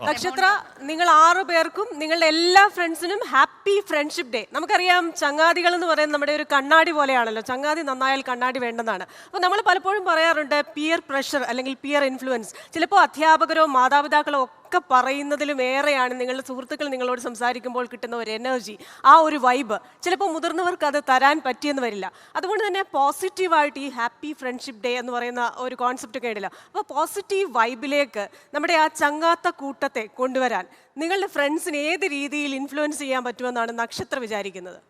നക്ഷത്ര, നിങ്ങൾ 6 പേർക്കും നിങ്ങളുടെ എല്ലാ ഫ്രണ്ട്സിനും ഹാപ്പി ഫ്രണ്ട്ഷിപ്പ് ഡേ. നമുക്കറിയാം, ചങ്ങാതികൾ എന്ന് പറയുന്നത് നമ്മുടെ ഒരു കണ്ണാടി പോലെയാണല്ലോ. ചങ്ങാതി നന്നായാൽ കണ്ണാടി വേണ്ടെന്നാണ്. അപ്പോൾ നമ്മൾ പലപ്പോഴും പറയാറുണ്ട് പിയർ പ്രഷർ അല്ലെങ്കിൽ പിയർ ഇൻഫ്ലുവൻസ്. ചിലപ്പോൾ അധ്യാപകരോ മാതാപിതാക്കളോ ഒക്കെ പറയുന്നതിലും ഏറെയാണ് നിങ്ങളുടെ സുഹൃത്തുക്കൾ നിങ്ങളോട് സംസാരിക്കുമ്പോൾ കിട്ടുന്ന ഒരു എനർജി, ആ ഒരു വൈബ്. ചിലപ്പോൾ മുതിർന്നവർക്ക് അത് തരാൻ പറ്റിയെന്ന് വരില്ല. അതുകൊണ്ട് തന്നെ പോസിറ്റീവായിട്ട് ഈ ഹാപ്പി ഫ്രണ്ട്ഷിപ്പ് ഡേ എന്ന് പറയുന്ന ഒരു കോൺസെപ്റ്റ് കേട്ടില്ല. അപ്പോൾ പോസിറ്റീവ് വൈബിലേക്ക് നമ്മുടെ ആ ചങ്ങാത്ത കൂട്ടത്തെ കൊണ്ടുവരാൻ നിങ്ങളുടെ ഫ്രണ്ട്സിന് ഏത് രീതിയിൽ ഇൻഫ്ലുവൻസ് ചെയ്യാൻ പറ്റുമെന്നാണ് നക്ഷത്ര വിചാരിക്കുന്നത്?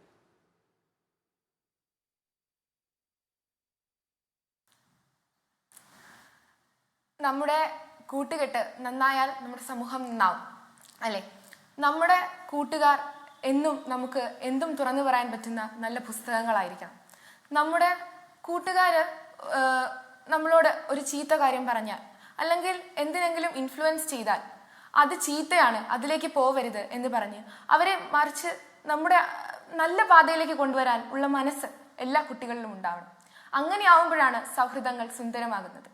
നമ്മുടെ കൂട്ടുകെട്ട് നന്നായാൽ നമ്മുടെ സമൂഹം നന്നാവും, അല്ലേ? നമ്മുടെ കൂട്ടുകാർ എന്നും നമുക്ക് എന്തും തുറന്നു പറയാൻ പറ്റുന്ന നല്ല പുസ്തകങ്ങളായിരിക്കണം. നമ്മുടെ കൂട്ടുകാര് നമ്മളോട് ഒരു ചീത്ത കാര്യം പറഞ്ഞാൽ അല്ലെങ്കിൽ എന്തിനെങ്കിലും ഇൻഫ്ലുവൻസ് ചെയ്താൽ അത് ചീത്തയാണ്, അതിലേക്ക് പോവരുത് എന്ന് പറഞ്ഞ് അവരെ മറിച്ച് നമ്മുടെ നല്ല പാതയിലേക്ക് കൊണ്ടുവരാൻ ഉള്ള മനസ്സ് എല്ലാ കുട്ടികളിലും ഉണ്ടാവണം. അങ്ങനെ ആവുമ്പോഴാണ് സൗഹൃദങ്ങൾ സുന്ദരമാകുന്നത്.